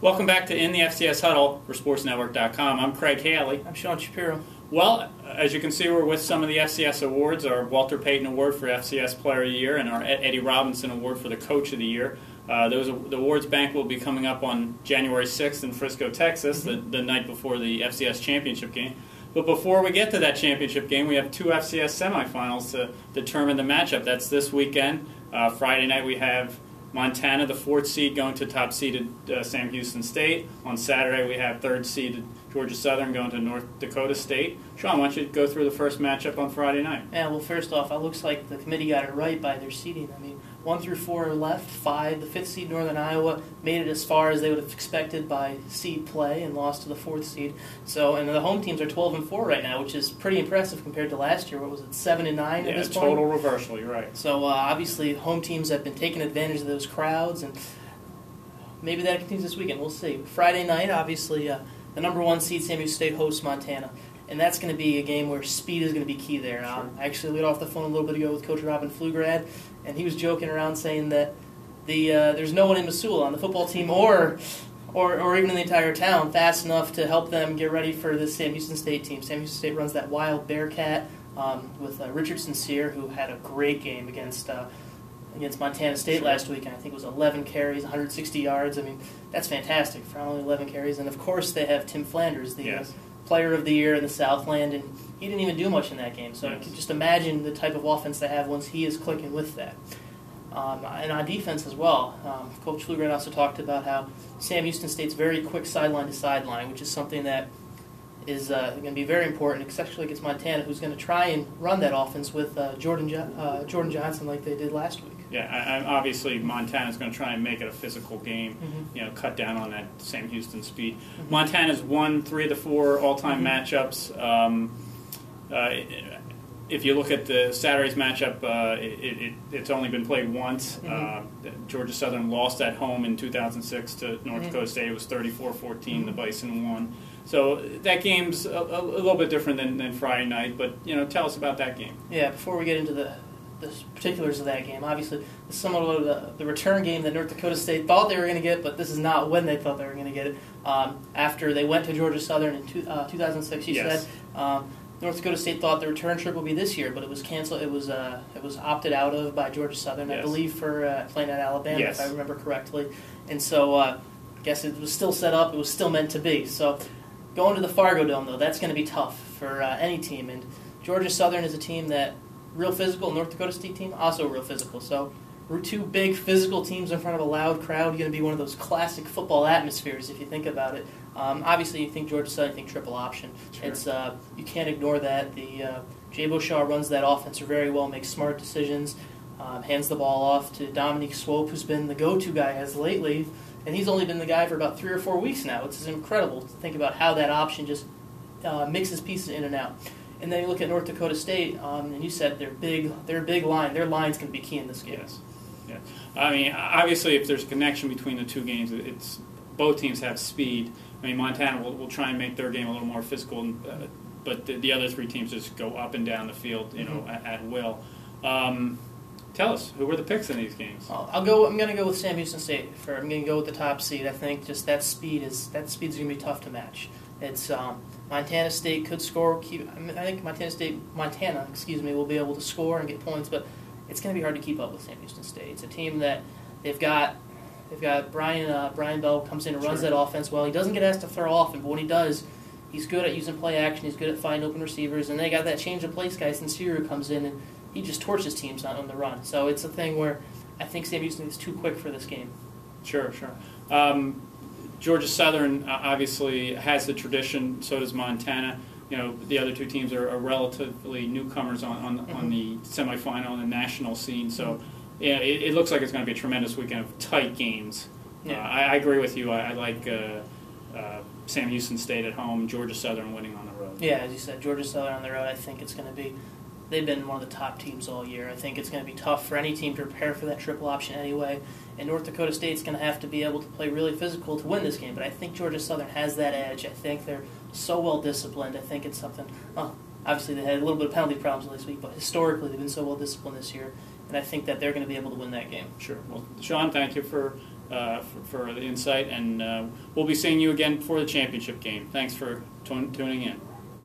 Welcome back to In the FCS Huddle for SportsNetwork.com. I'm Craig Haley. I'm Sean Shapiro. Well, as you can see, we're with some of the FCS awards, our Walter Payton Award for FCS Player of the Year and our Eddie Robinson Award for the Coach of the Year. The awards bank will be coming up on January 6th in Frisco, Texas, the night before the FCS Championship game. But before we get to that championship game, we have two FCS Semifinals to determine the matchup. That's this weekend. Friday night we have Montana, the 4th seed, going to top-seeded Sam Houston State. On Saturday, we have 3rd-seeded Georgia Southern going to North Dakota State. Sean, why don't you go through the first matchup on Friday night? Yeah, well, first off, it looks like the committee got it right by their seeding. I mean, 1 through 4 are left. 5, the 5th seed Northern Iowa made it as far as they would have expected by seed play and lost to the 4th seed. So, and the home teams are 12 and 4 right now, which is pretty impressive compared to last year. What was it, 7 and 9 at this point? Yeah, total reversal. You're right. So obviously, home teams have been taking advantage of those crowds, and maybe that continues this weekend. We'll see. Friday night, obviously, the number 1 seed Sam Houston State hosts Montana. And that's going to be a game where speed is going to be key there. Sure. I actually got off the phone a little bit ago with Coach Robin Pflugrad, and he was joking around saying that there's no one in Missoula on the football team or even in the entire town fast enough to help them get ready for the Sam Houston State team. Sam Houston State runs that wild Bearcat with Richard Sincere, who had a great game against Montana State last week. And I think it was 11 carries, 160 yards. I mean, that's fantastic for only 11 carries. And, of course, they have Tim Flanders, the Player of the Year in the Southland, and he didn't even do much in that game. So you can just imagine the type of offense they have once he is clicking with that. And on defense as well, Coach Pflugrad also talked about how Sam Houston State's very quick sideline to sideline, which is something that is going to be very important, especially against Montana, who's going to try and run that offense with Jordan Johnson like they did last week. Yeah, obviously Montana's going to try and make it a physical game, cut down on that Sam Houston speed. Montana's won 3 of the 4 all-time matchups. If you look at the Saturday's matchup, it's only been played once. Georgia Southern lost at home in 2006 to North Dakota State. It was 34-14. The Bison won. So that game's a little bit different than Friday night. But tell us about that game. Yeah, before we get into the particulars of that game, obviously this is somewhat of the return game that North Dakota State thought they were going to get, but this is not when they thought they were going to get it. After they went to Georgia Southern in 2006, you said. North Dakota State thought the return trip would be this year, but it was canceled. It was opted out of by Georgia Southern, I believe, for playing at Alabama, if I remember correctly. And so I guess it was still set up. It was still meant to be. So going to the Fargo Dome, though, that's going to be tough for any team. And Georgia Southern is a team that real physical. North Dakota State team also real physical. So we're 2 big physical teams in front of a loud crowd. Going to be one of those classic football atmospheres if you think about it. Obviously, you think Georgia Southern, you think triple option. Sure. It's you can't ignore that. Jay Beauchamp runs that offense very well, makes smart decisions, hands the ball off to Dominique Swope, who's been the go-to guy as lately, and he's only been the guy for about 3 or 4 weeks now. It's incredible to think about how that option just mixes pieces in and out. And then you look at North Dakota State, and you said they're a big line. Their line's going to be key in this game. Yes. Yeah. I mean, obviously, if there's a connection between the 2 games, it's both teams have speed. I mean, Montana will try and make their game a little more physical, but the other 3 teams just go up and down the field, at will. Tell us, who were the picks in these games? I'm going to go with Sam Houston State. I'm going to go with the top seed. I think just that speed is going to be tough to match. It's Montana State could score. I think Montana will be able to score and get points, but it's going to be hard to keep up with Sam Houston State. It's a team that they've got Brian Bell comes in and runs that offense well. He doesn't get asked to throw often, but when he does, he's good at using play action. He's good at finding open receivers, and they got that change of pace guy, Sincere, who comes in and he just torches teams on the run. So it's a thing where I think Sam Houston is too quick for this game. Sure. Georgia Southern obviously has the tradition. So does Montana. The other 2 teams are relatively newcomers on the semifinal and the national scene. So. Yeah, it looks like it's going to be a tremendous weekend of tight games. Yeah. I agree with you. I like Sam Houston State at home, Georgia Southern winning on the road. Yeah, as you said, Georgia Southern on the road, I think it's going to be – they've been one of the top teams all year. I think it's going to be tough for any team to prepare for that triple option anyway. And North Dakota State's going to have to be able to play really physical to win this game. But I think Georgia Southern has that edge. I think they're so well-disciplined. I think it's something obviously they had a little bit of penalty problems last week, but historically they've been so well-disciplined this year. And I think that they're going to be able to win that game. Sure. Well, Sean, thank you for for the insight, and we'll be seeing you again before the championship game. Thanks for tuning in.